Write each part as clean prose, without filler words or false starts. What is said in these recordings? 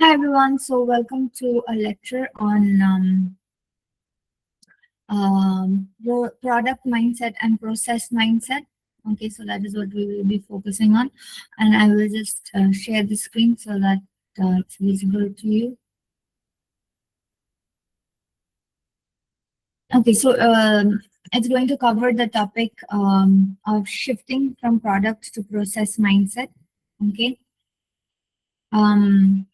Hi everyone, so welcome to a lecture on product mindset and process mindset. Okay, so that is what we will be focusing on, and I will just share the screen so that it's visible to you. Okay, so it's going to cover the topic of shifting from product to process mindset. Okay, um,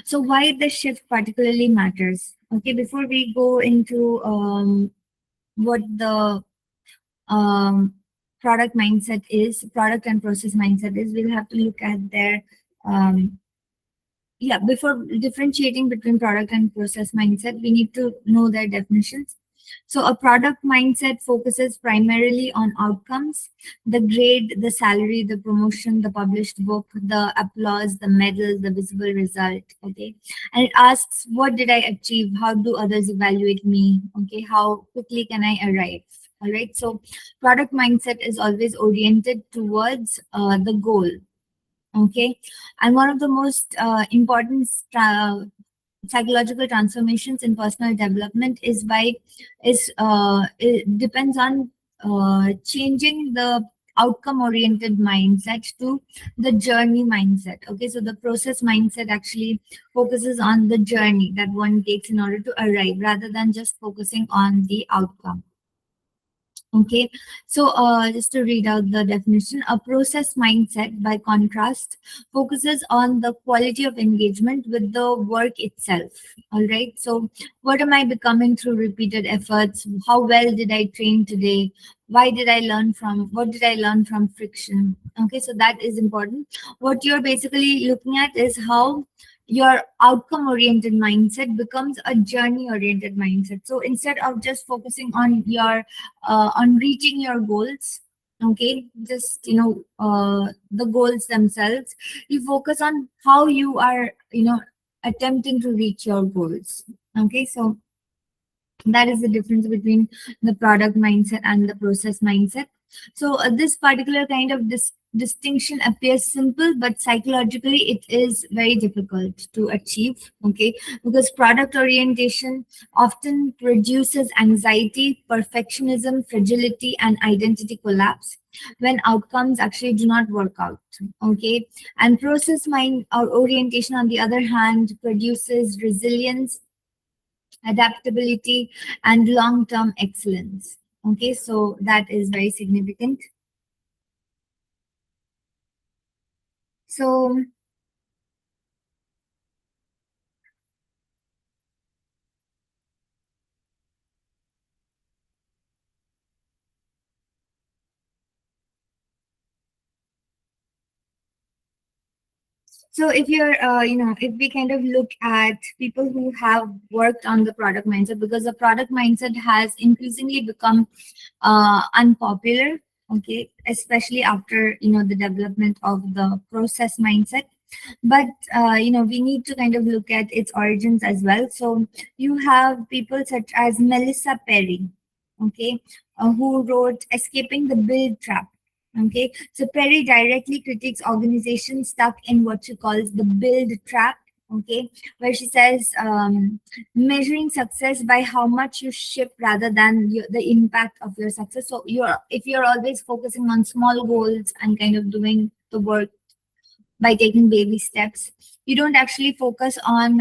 so why the shift particularly matters. Okay, before we go into what the um, product and process mindset is, we'll have to look at their um, yeah, before differentiating between product and process mindset, we need to know their definitions. So a product mindset focuses primarily on outcomes, the grade, the salary, the promotion, the published book, the applause, the medal, the visible result. Okay. And it asks, what did I achieve? How do others evaluate me? Okay. How quickly can I arrive? All right. So product mindset is always oriented towards the goal. Okay. And one of the most important psychological transformations in personal development it depends on changing the outcome oriented mindset to the journey mindset. Okay, so the process mindset actually focuses on the journey that one takes in order to arrive rather than just focusing on the outcome. Okay, so just to read out the definition, a process mindset, by contrast, focuses on the quality of engagement with the work itself. All right, so what am I becoming through repeated efforts? How well did I train today? What did I learn from friction? Okay, so that is important. What you're basically looking at is how your outcome oriented mindset becomes a journey oriented mindset. So instead of just focusing on reaching your goals, okay, just the goals themselves, you focus on how you are attempting to reach your goals. Okay, so that is the difference between the product mindset and the process mindset. So this particular kind of distinction appears simple, but psychologically it is very difficult to achieve. Okay, because product orientation often produces anxiety, perfectionism, fragility, and identity collapse when outcomes actually do not work out. Okay, and process mind or orientation, on the other hand, produces resilience, adaptability, and long-term excellence. Okay, so that is very significant. So, so if if we kind of look at people who have worked on the product mindset, because the product mindset has increasingly become unpopular. Okay, especially after the development of the process mindset. But we need to kind of look at its origins as well. So you have people such as Melissa Perry, okay, who wrote Escaping the Build Trap. Okay, so Perry directly critiques organizations stuck in what she calls the build trap. Okay, where she says measuring success by how much you ship rather than the impact of your success. So if you're always focusing on small goals and kind of doing the work by taking baby steps, you don't actually focus on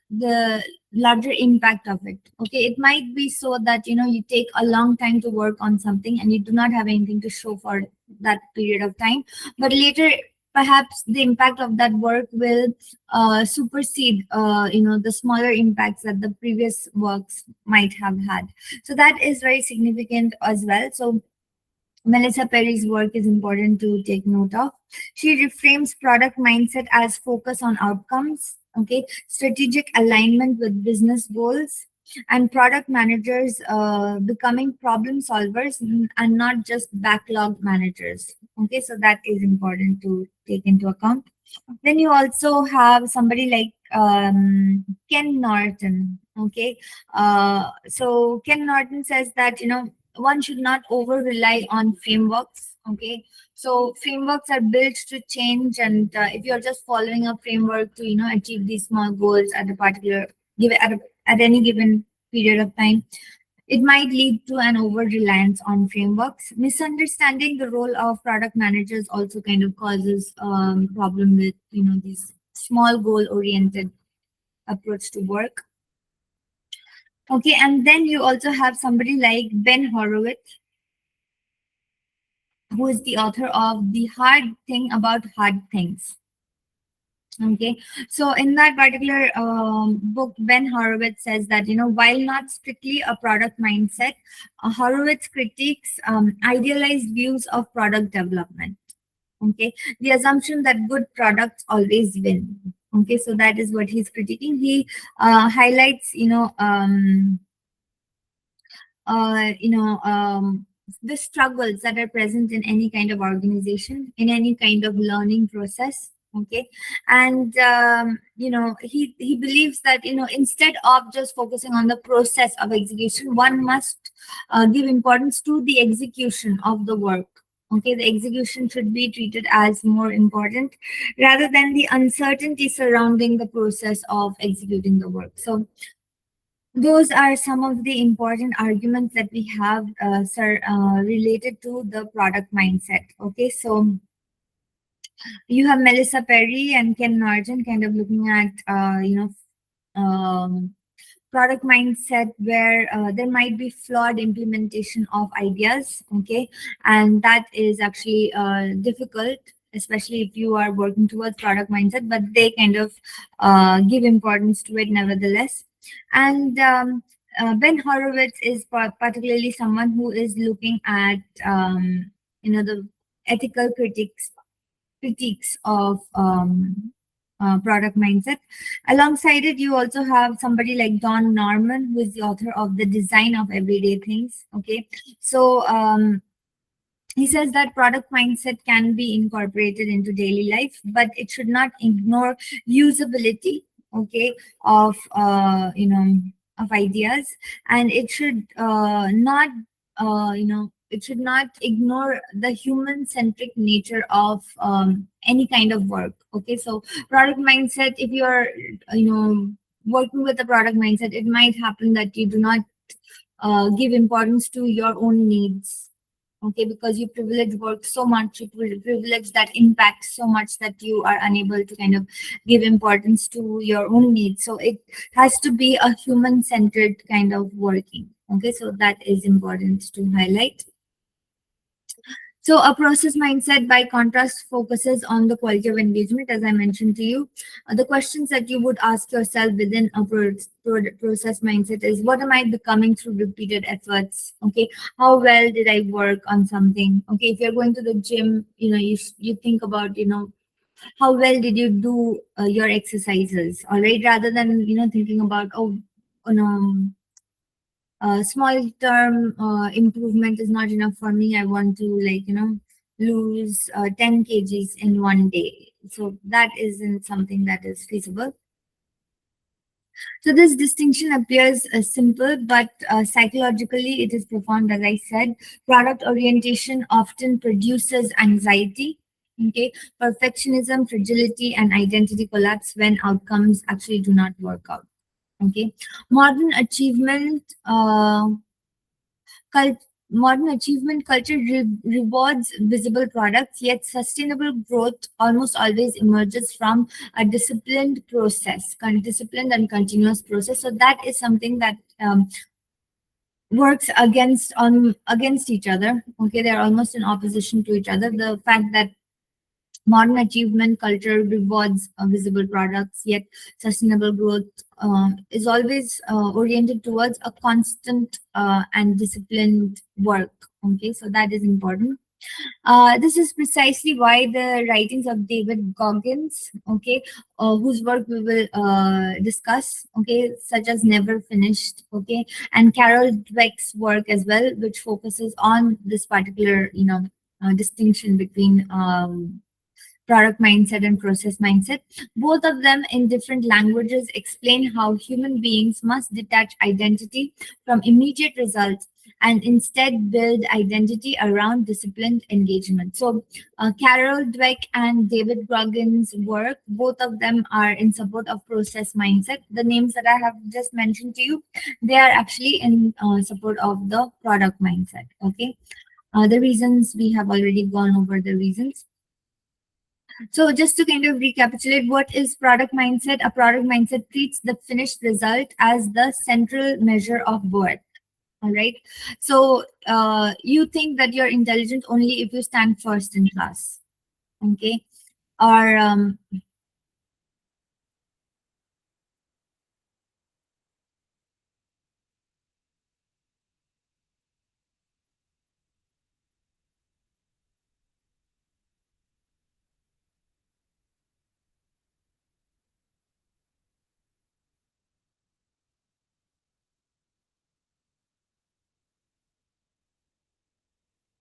the larger impact of it. Okay, it might be so that you take a long time to work on something and you do not have anything to show for that period of time, but later perhaps the impact of that work will supersede the smaller impacts that the previous works might have had. So that is very significant as well. So Melissa Perry's work is important to take note of. She reframes product mindset as focus on outcomes, okay, strategic alignment with business goals, and product managers becoming problem solvers and not just backlog managers. Okay, so that is important to take into account. Then you also have somebody like Ken Norton. Okay, so Ken Norton says that one should not over rely on frameworks Okay, so frameworks are built to change, and if you're just following a framework to achieve these small goals at a particular at any given period of time, it might lead to an over reliance on frameworks. Misunderstanding the role of product managers also kind of causes problem with these small goal oriented approach to work. Okay, and then you also have somebody like Ben Horowitz, who is the author of The Hard Thing About Hard Things. Okay, so in that particular book, Ben Horowitz says that, while not strictly a product mindset, Horowitz critiques idealized views of product development. Okay, the assumption that good products always win. Okay, so that is what he's critiquing. He highlights, the struggles that are present in any kind of organization, in any kind of learning process. Okay, and he believes that instead of just focusing on the process of execution, one must give importance to the execution of the work. Okay, the execution should be treated as more important rather than the uncertainty surrounding the process of executing the work. So those are some of the important arguments that we have, sir, related to the product mindset. Okay, so you have Melissa Perry and Ken Nugent kind of looking at, product mindset where there might be flawed implementation of ideas. Okay, and that is actually difficult, especially if you are working towards product mindset, but they kind of give importance to it nevertheless. And Ben Horowitz is particularly someone who is looking at the ethical critiques of product mindset. Alongside it, you also have somebody like Don Norman, who is the author of The Design of Everyday Things. Okay, so he says that product mindset can be incorporated into daily life, but it should not ignore usability. Okay, of of ideas, and it should not it should not ignore the human centric nature of any kind of work. Okay, so product mindset, if you're working with a product mindset, it might happen that you do not give importance to your own needs. Okay, because you privilege work so much, you privilege that impact so much that you are unable to kind of give importance to your own needs. So it has to be a human centered kind of working. Okay, so that is important to highlight. So a process mindset, by contrast, focuses on the quality of engagement, as I mentioned to you. The questions that you would ask yourself within a process mindset is, what am I becoming through repeated efforts? Okay, how well did I work on something? Okay, if you're going to the gym, you think about, how well did you do your exercises, all right, rather than thinking about, oh, no, small term improvement is not enough for me. I want to lose 10 kgs in one day. So that isn't something that is feasible. So this distinction appears simple, but psychologically it is profound. As I said, product orientation often produces anxiety. Okay, perfectionism, fragility, and identity collapse when outcomes actually do not work out. Okay, modern achievement modern achievement culture rewards visible products, yet sustainable growth almost always emerges from a disciplined and continuous process. So that is something that works against each other. Okay, they're almost in opposition to each other. The fact that modern achievement culture rewards visible products, yet sustainable growth is always oriented towards a constant and disciplined work. Okay, so that is important. This is precisely why the writings of David Goggins, okay, whose work we will discuss, okay, such as Never Finished, okay, and Carol Dweck's work as well, which focuses on this particular, distinction between product mindset and process mindset. Both of them, in different languages, explain how human beings must detach identity from immediate results and instead build identity around disciplined engagement. So, Carol Dweck and David Goggins' work, both of them are in support of process mindset. The names that I have just mentioned to you, they are actually in support of the product mindset. Okay. The reasons we have already gone over the reasons. So just to kind of recapitulate, what is product mindset? A product mindset treats the finished result as the central measure of worth. All right. So you think that you're intelligent only if you stand first in class. Okay. Or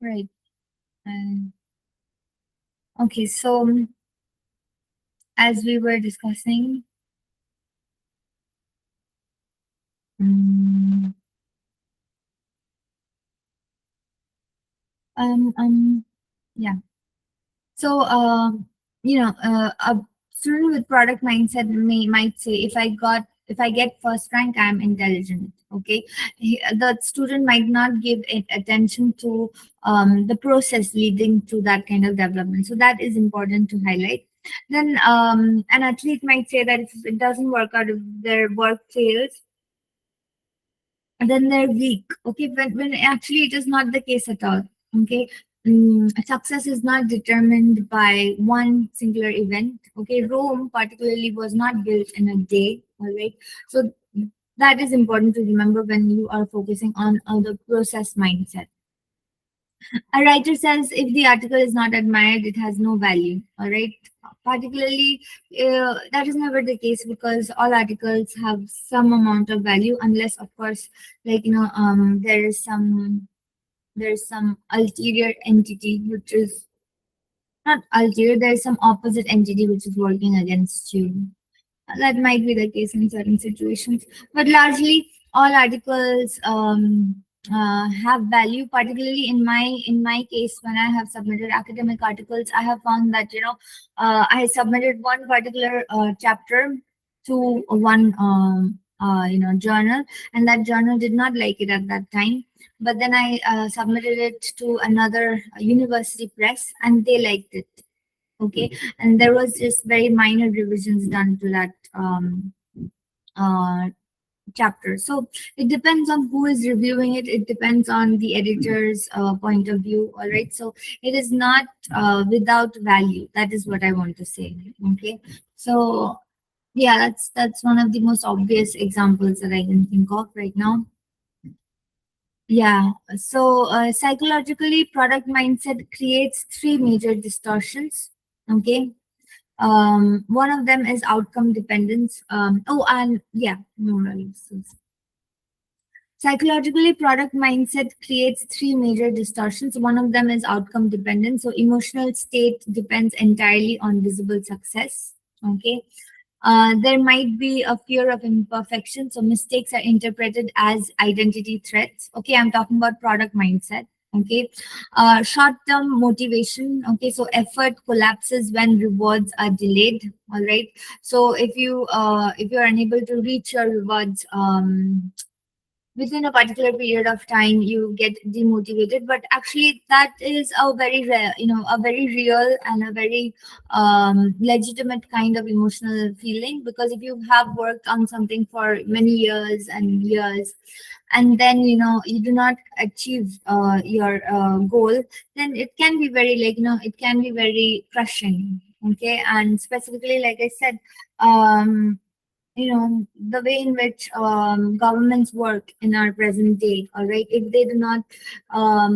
right. Uh, okay. So as we were discussing, um, um, yeah. So, a student with product mindset might say, if I get first rank, I'm intelligent. Okay, the student might not give it attention to the process leading to that kind of development. So that is important to highlight. Then an athlete might say that if it doesn't work out, if their work fails, then they're weak. Okay, when actually it is not the case at all. Okay, success is not determined by one singular event. Okay, Rome particularly was not built in a day. All right, so that is important to remember when you are focusing on the process mindset. A writer says if the article is not admired, it has no value. All right. Particularly, that is never the case because all articles have some amount of value, unless, of course, like there is some ulterior entity which is not ulterior. There is some opposite entity which is working against you. That might be the case in certain situations, but largely all articles have value. Particularly in my case, when I have submitted academic articles, I have found that I submitted one particular chapter to one journal, and that journal did not like it at that time. But then I submitted it to another university press, and they liked it. Okay, and there was just very minor revisions done to that uh, chapter. So it depends on who is reviewing it. It depends on the editor's point of view. All right, so it is not without value. That is what I want to say. Okay, so yeah, that's one of the most obvious examples that I can think of right now. Yeah, so psychologically, product mindset creates three major distortions. Okay, one of them is outcome dependence. Oh, and yeah, no worries. Psychologically, product mindset creates three major distortions. One of them is outcome dependent. So emotional state depends entirely on visible success. Okay. There might be a fear of imperfection. So mistakes are interpreted as identity threats. Okay, I'm talking about product mindset. Okay, short-term motivation. Okay, so effort collapses when rewards are delayed. All right. So if you're unable to reach your rewards within a particular period of time, you get demotivated. But actually that is a very rare, a very real and a very legitimate kind of emotional feeling, because if you have worked on something for many years and years, and then you do not achieve your goal, then it can be very, it can be very crushing. Okay, and specifically, like I said, the way in which governments work in our present day. All right, if they do not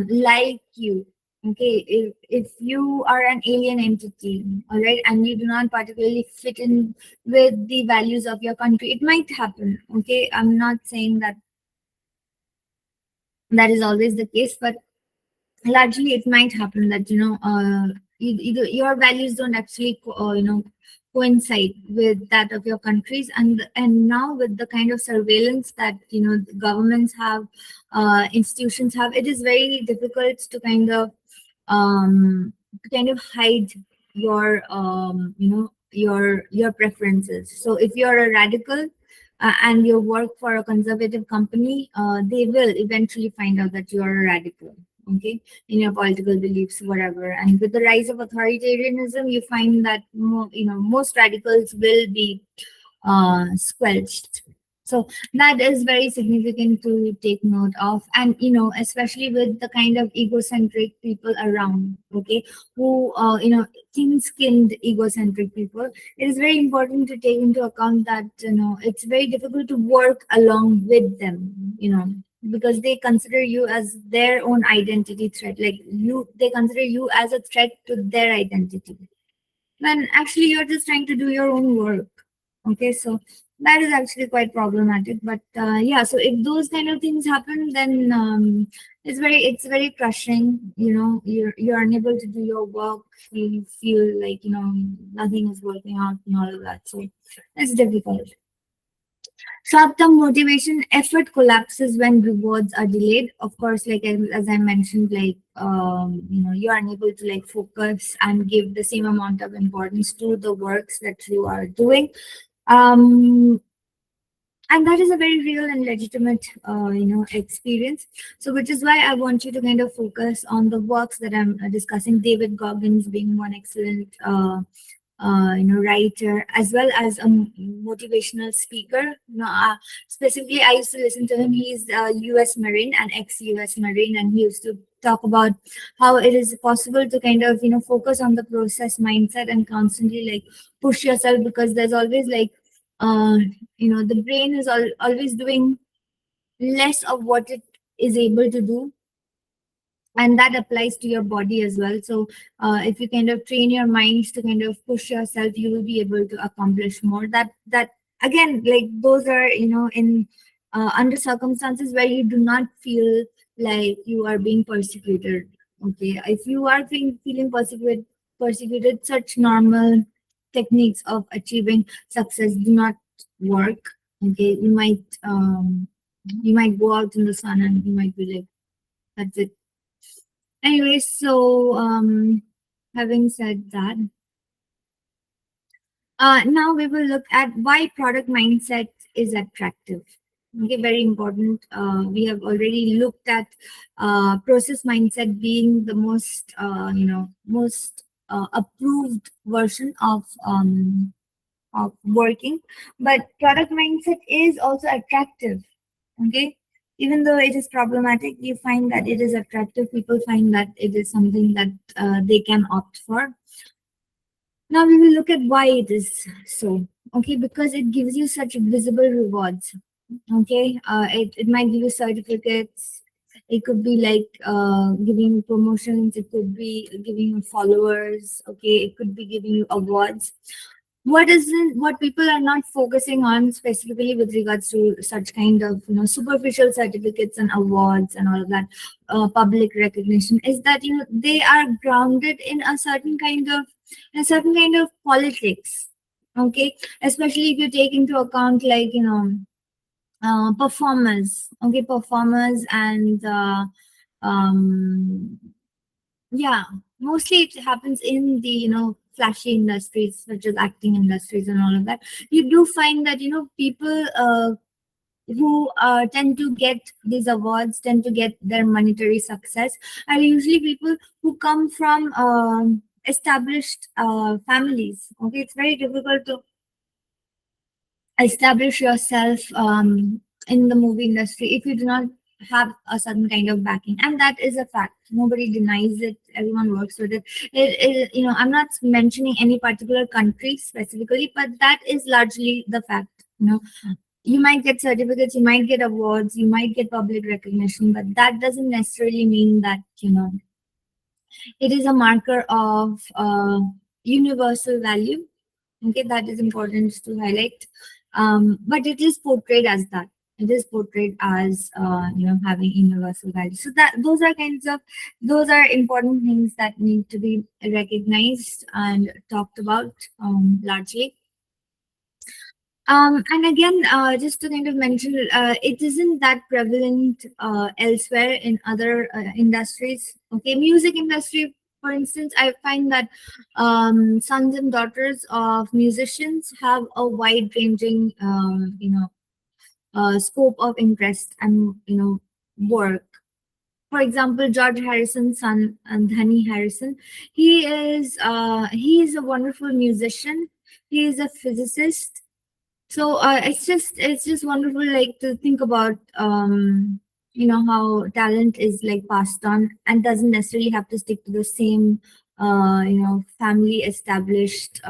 like you, okay, if you are an alien entity, all right, and you do not particularly fit in with the values of your country, it might happen. Okay, I'm not saying that that is always the case, but largely it might happen that your values don't actually coincide with that of your countries. And now with the kind of surveillance that the governments have, institutions have, it is very difficult to kind of hide your your preferences. So if you're a radical, and you work for a conservative company, they will eventually find out that you are a radical, okay, in your political beliefs, whatever. And with the rise of authoritarianism, you find that most radicals will be squelched. So that is very significant to take note of. And especially with the kind of egocentric people around, okay, who thin-skinned egocentric people, it is very important to take into account that it's very difficult to work along with them, because they consider you as their own identity threat. Like they consider you as a threat to their identity, when actually you're just trying to do your own work. Okay, so that is actually quite problematic. But yeah, so if those kind of things happen, then it's very crushing. You're unable to do your work. You feel like nothing is working out and all of that. So it's difficult. Short-term motivation, effort collapses when rewards are delayed. Of course, like as I mentioned, like you are unable to like focus and give the same amount of importance to the works that you are doing. Um, and that is a very real and legitimate experience. So which is why I want you to kind of focus on the works that I'm discussing. David Goggins being one excellent writer, as well as a motivational speaker. Specifically, I used to listen to him. He's a U.S. Marine, an ex-U.S. Marine, and he used to talk about how it is possible to kind of focus on the process mindset and constantly like push yourself, because there's always like uh, the brain is always doing less of what it is able to do, and that applies to your body as well. So if you kind of train your minds to kind of push yourself, you will be able to accomplish more. That again, like those are in under circumstances where you do not feel like you are being persecuted. Okay, if you are feeling persecuted, such normal techniques of achieving success do not work. Okay, you might go out in the sun and you might be like, that's it. Anyway, so having said that, now we will look at why product mindset is attractive. Okay, very important. We have already looked at process mindset being the most approved version of working, but product mindset is also attractive. Okay, even though it is problematic, you find that it is attractive. People find that it is something that they can opt for. Now we will look at why it is so. Okay, because it gives you such visible rewards. Okay, it might give you certificates. It could be like giving you promotions. It could be giving you followers. Okay, it could be giving you awards. What people are not focusing on specifically with regards to such kind of superficial certificates and awards and all of that, public recognition, is that they are grounded in a certain kind of politics. Okay, especially if you take into account like performers and um yeah, mostly it happens in the flashy industries such as acting industries and all of that. You do find that people who tend to get these awards, tend to get their monetary success, are usually people who come from established families. Okay, it's very difficult to establish yourself in the movie industry if you do not have a certain kind of backing, and that is a fact. Nobody denies it. Everyone works with it. I'm not mentioning any particular country specifically, but that is largely the fact. You might get certificates, you might get awards, you might get public recognition, but that doesn't necessarily mean that it is a marker of universal value. Okay, that is important to highlight. But it is portrayed as that. it is portrayed as having universal values. So that those are important things that need to be recognized and talked about largely. And again, just to kind of mention, it isn't that prevalent elsewhere in other industries. Okay, music industry, for instance, I find that sons and daughters of musicians have a wide-ranging, scope of interest and work. For example, George Harrison's son, Dhani Harrison, he is a wonderful musician. He is a physicist. So it's just wonderful, like, to think about how talent is like passed on and doesn't necessarily have to stick to the same family established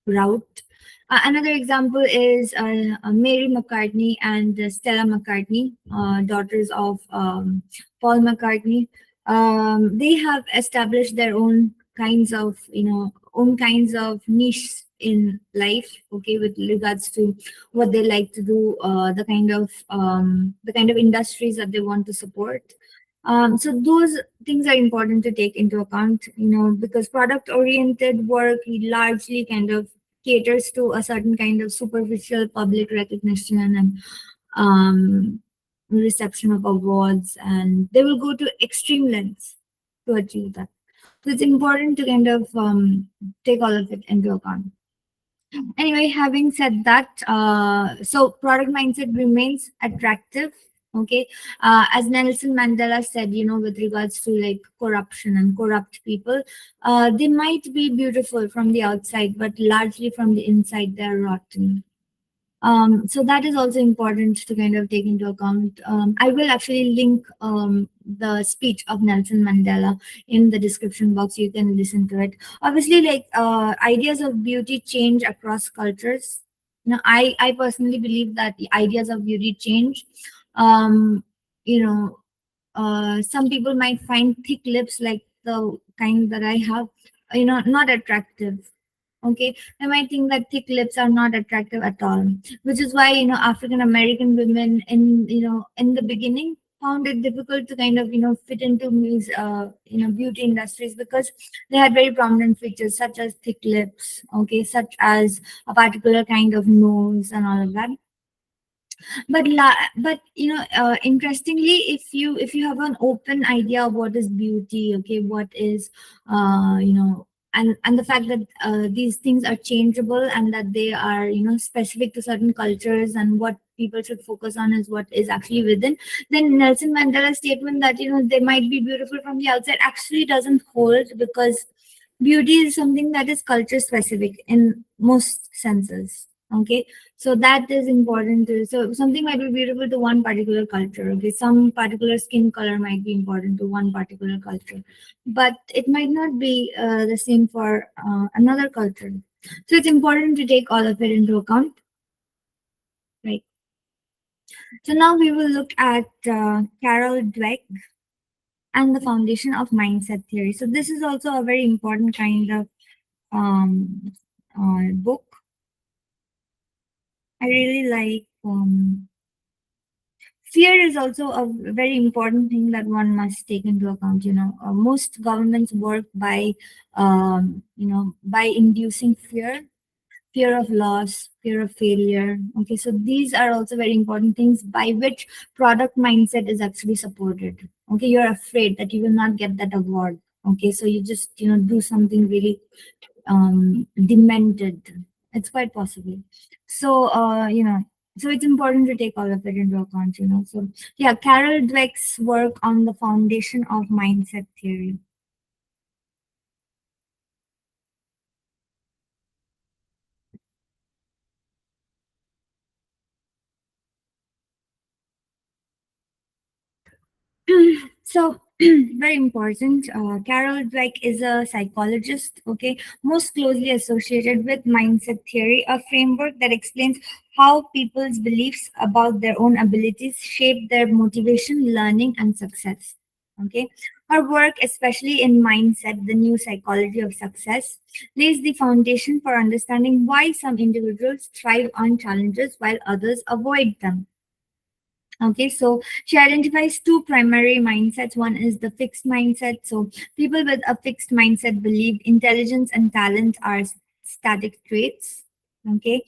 route. Another example is Mary McCartney and Stella McCartney, daughters of Paul McCartney. They have established their own kinds of niche in life. Okay, with regards to what they like to do, the kind of industries that they want to support. So those things are important to take into account, because product oriented work largely kind of caters to a certain kind of superficial public recognition and reception of awards, and they will go to extreme lengths to achieve that. So it's important to kind of take all of it into account. Anyway, having said that, so product mindset remains attractive. Okay, as Nelson Mandela said, with regards to like corruption and corrupt people, they might be beautiful from the outside, but largely from the inside, they're rotten. So that is also important to kind of take into account. I will actually link the speech of Nelson Mandela in the description box. You can listen to it. Obviously, like, ideas of beauty change across cultures. I personally believe that the ideas of beauty change. Um, you know, some people might find thick lips, like the kind that I have, not attractive. Okay, I might think that thick lips are not attractive at all, which is why African American women in the beginning found it difficult to kind of fit into beauty industries, because they had very prominent features such as thick lips, okay, such as a particular kind of nose and all of that. But interestingly, if you have an open idea of what is beauty, okay, what is and the fact that these things are changeable and that they are specific to certain cultures, and what people should focus on is what is actually within, then Nelson Mandela's statement that they might be beautiful from the outside actually doesn't hold, because beauty is something that is culture specific in most senses. Okay, so that is important to, so something might be beautiful to one particular culture. Okay, some particular skin color might be important to one particular culture, but it might not be the same for another culture. So it's important to take all of it into account, right? So now we will look at Carol Dweck and the foundation of mindset theory. So this is also a very important kind of book. I really like. Fear is also a very important thing that one must take into account. Most governments work by inducing fear of loss, fear of failure. Okay, so these are also very important things by which product mindset is actually supported. Okay, you're afraid that you will not get that award. Okay, so you just do something really demented. It's quite possible. So so it's important to take all of it into account. So yeah, Carol Dweck's work on the foundation of mindset theory. So very important. Carol Dweck is a psychologist, okay, most closely associated with mindset theory, a framework that explains how people's beliefs about their own abilities shape their motivation, learning, and success. Okay, her work, especially in mindset, the new psychology of success, lays the foundation for understanding why some individuals thrive on challenges while others avoid them. Okay, so she identifies two primary mindsets. One is the fixed mindset. So people with a fixed mindset believe intelligence and talent are static traits. Okay,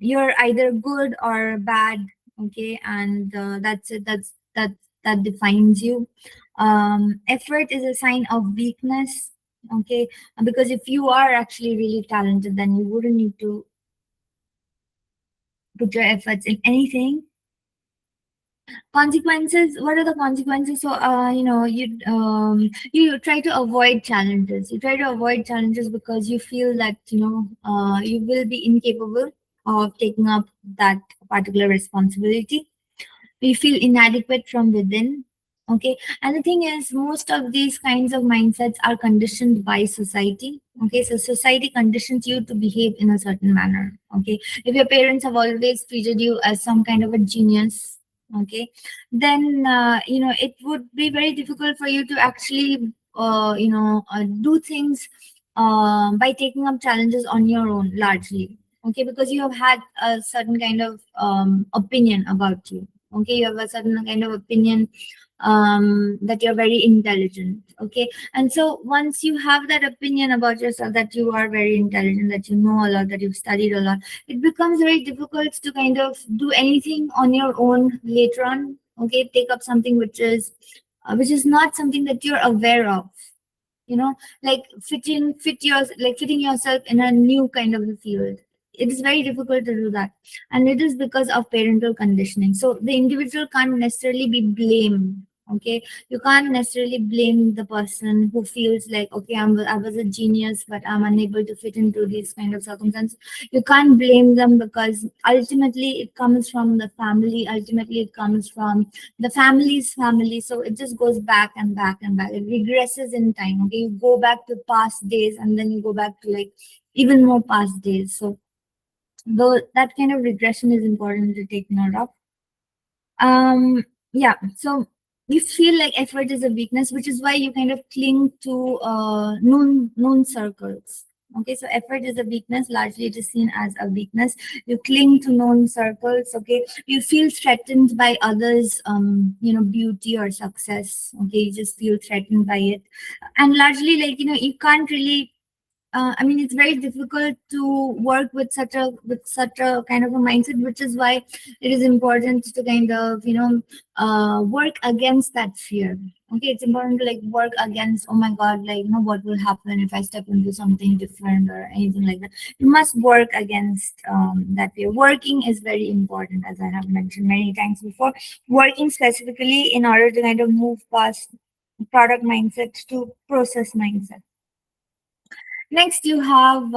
you're either good or bad. Okay, and that's it. That defines you. Effort is a sign of weakness. Okay, because if you are actually really talented, then you wouldn't need to put your efforts in anything. Consequences, what are the consequences? So you try to avoid challenges. You try to avoid challenges because you feel that you will be incapable of taking up that particular responsibility. We feel inadequate from within. Okay, and the thing is, most of these kinds of mindsets are conditioned by society. Okay, so society conditions you to behave in a certain manner. Okay, if your parents have always treated you as some kind of a genius, okay, then it would be very difficult for you to actually do things by taking up challenges on your own largely. Okay, because you have had a certain kind of opinion about you. Okay, you have a certain kind of opinion that you're very intelligent. Okay, and so once you have that opinion about yourself, that you are very intelligent, that you know a lot, that you've studied a lot, it becomes very difficult to kind of do anything on your own later on. Okay, take up something which is not something that you're aware of, like fitting yourself in a new kind of a field. It is very difficult to do that, and it is because of parental conditioning. So the individual can't necessarily be blamed. Okay, you can't necessarily blame the person who feels like, okay, I was a genius but I'm unable to fit into these kind of circumstances. You can't blame them, because ultimately it comes from the family, ultimately it comes from the family's family. So it just goes back and back and back. It regresses in time. Okay, you go back to past days, and then you go back to like even more past days. So though that kind of regression is important to take note of. Yeah, so you feel like effort is a weakness, which is why you kind of cling to known circles. Okay, so effort is a weakness. Largely, it is seen as a weakness. You cling to known circles. Okay, you feel threatened by others. Beauty or success. Okay, you just feel threatened by it, and largely, like you can't really, I mean, it's very difficult to work with such a kind of a mindset, which is why it is important to kind of work against that fear. Okay, it's important to like work against, oh my God, like what will happen if I step into something different or anything like that. You must work against that fear. Working is very important, as I have mentioned many times before. Working specifically in order to kind of move past product mindset to process mindset. Next, you have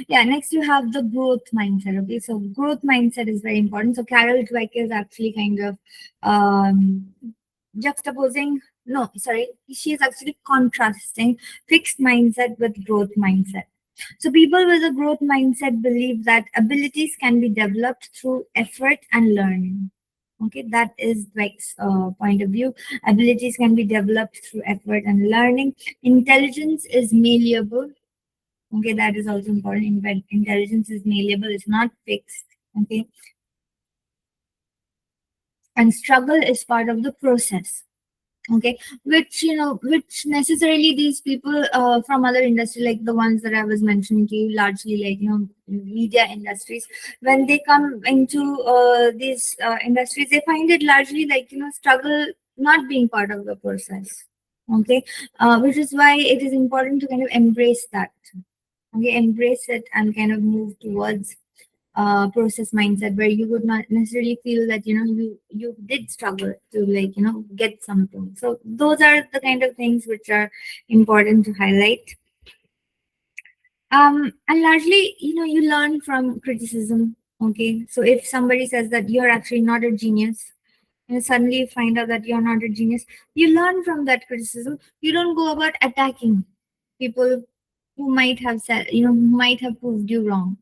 next you have the growth mindset. Okay, so growth mindset is very important. So Carol Dweck is actually kind of um, juxtaposing. No, sorry, she is actually contrasting fixed mindset with growth mindset. So people with a growth mindset believe that abilities can be developed through effort and learning. Okay, that is Dweck's point of view. Abilities can be developed through effort and learning. Intelligence is malleable. Okay, that is also important. Intelligence is malleable, it's not fixed. Okay, and struggle is part of the process. Okay, which necessarily these people from other industry, like the ones that I was mentioning to you, largely like media industries, when they come into these industries, they find it largely like struggle not being part of the process. Okay, which is why it is important to kind of embrace that. Okay, embrace it and kind of move towards process mindset, where you would not necessarily feel that you did struggle to like get something. So those are the kind of things which are important to highlight. And largely, you learn from criticism. Okay, so if somebody says that you're actually not a genius, and suddenly you find out that you're not a genius, you learn from that criticism. You don't go about attacking people who might have said, who might have proved you wrong.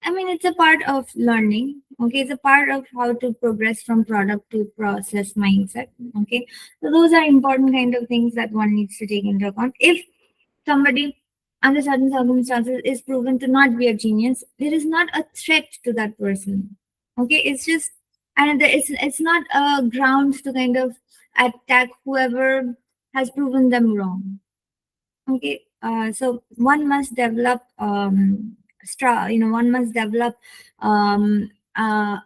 I mean, it's a part of learning. Okay, it's a part of how to progress from product to process mindset. Okay, so those are important kind of things that one needs to take into account. If somebody under certain circumstances is proven to not be a genius, there is not a threat to that person. Okay, it's just, and it's not a ground to kind of attack whoever has proven them wrong. Okay, so one must develop one must develop um, uh,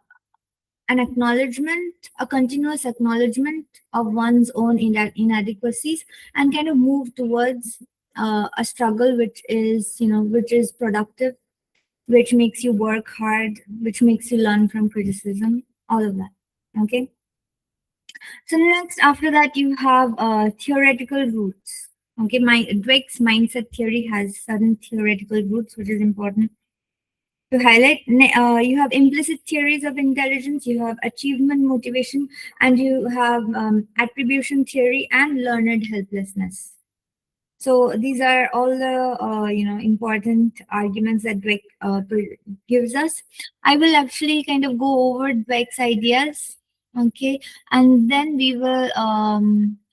an acknowledgement, a continuous acknowledgement of one's own inadequacies, and kind of move towards a struggle which is productive, which makes you work hard, which makes you learn from criticism, all of that. Okay. So next, after that, you have theoretical roots. Okay, my Dweck's mindset theory has certain theoretical roots, which is important to highlight. You have implicit theories of intelligence, you have achievement motivation, and you have attribution theory and learned helplessness. So these are all the important arguments that Dweck gives us. I will actually kind of go over Dweck's ideas, okay, and then we will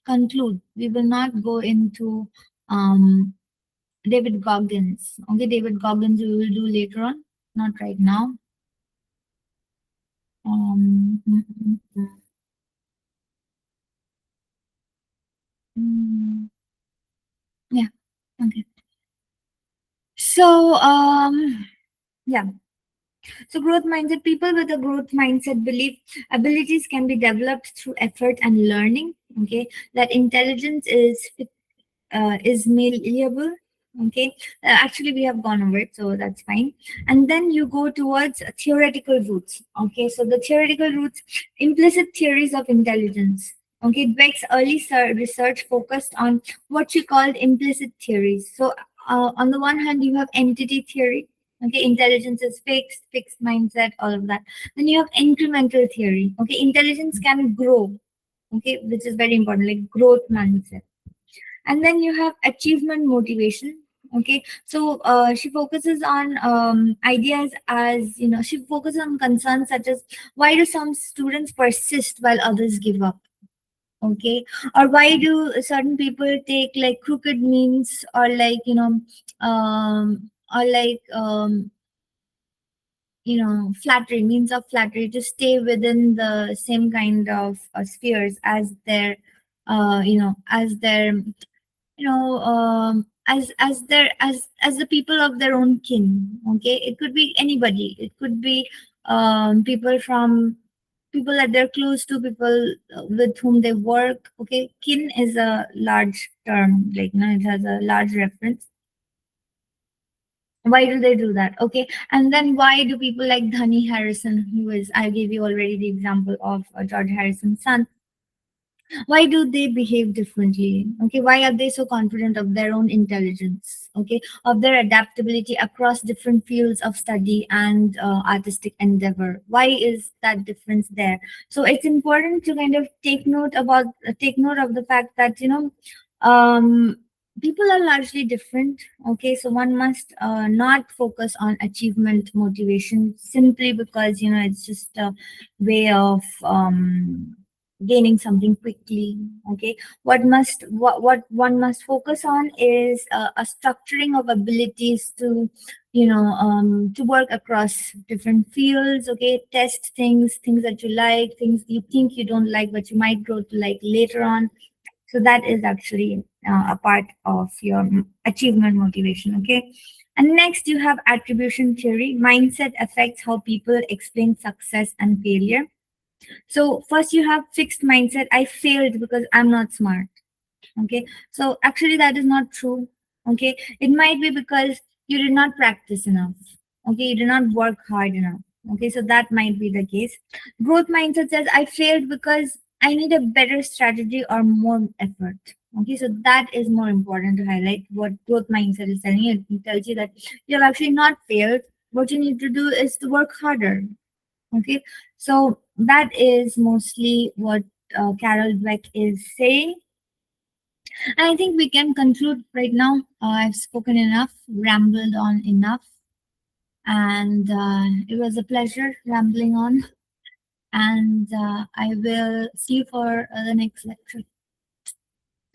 conclude. We will not go into um, David Goggins. Okay, David Goggins we will do later on, not right now. Mm, mm, mm, mm. Yeah. Okay. So yeah. So, growth mindset people with a growth mindset believe abilities can be developed through effort and learning. Okay, that intelligence is malleable. Okay, actually, we have gone over it, so that's fine. And then you go towards theoretical roots. Okay, so the theoretical roots, implicit theories of intelligence. Okay, Dweck's early research focused on what she called implicit theories. So, on the one hand, you have entity theory. Okay, intelligence is fixed mindset, all of that. Then you have incremental theory. Okay, intelligence can grow. Okay, which is very important, like growth mindset. And then you have achievement motivation. Okay, so she focuses on ideas as she focuses on concerns such as why do some students persist while others give up. Okay, or why do certain people take like crooked means, or like or like flattery, means of flattery, to stay within the same kind of spheres as their as their as the people of their own kin. Okay, it could be anybody, it could be people that they're close to, people with whom they work. Okay, kin is a large term, like it has a large reference. Why do they do that? Okay, and then why do people like Dhani Harrison, who is, I gave you already the example of George Harrison's son, why do they behave differently? Okay, why are they so confident of their own intelligence? Okay, of their adaptability across different fields of study and artistic endeavor? Why is that difference there? So it's important to kind of take note of the fact that um people are largely different. Okay, so one must not focus on achievement motivation simply because it's just a way of gaining something quickly. Okay, what one must focus on is a structuring of abilities to work across different fields. Okay, test things that you like, things you think you don't like but you might grow to like later on. So that is actually a part of your achievement motivation. Okay, and next you have attribution theory. Mindset affects how people explain success and failure. So first you have fixed mindset. I failed because I'm not smart. Okay. So actually that is not true. Okay. It might be because you did not practice enough. Okay. You did not work hard enough. Okay. So that might be the case. Growth mindset says I failed because I need a better strategy or more effort. Okay. So that is more important to highlight. What growth mindset is telling you, it tells you that you have actually not failed. What you need to do is to work harder. Okay, so that is mostly what Carol Dweck is saying. And I think we can conclude right now. I've spoken enough, rambled on enough, and it was a pleasure rambling on. And I will see you for the next lecture.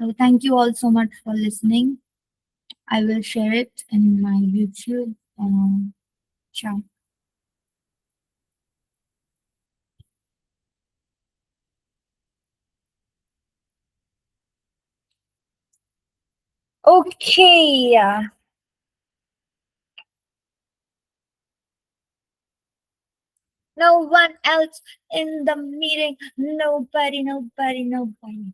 So thank you all so much for listening. I will share it in my YouTube. Ciao. Okay. No one else in the meeting. Nobody, nobody, nobody.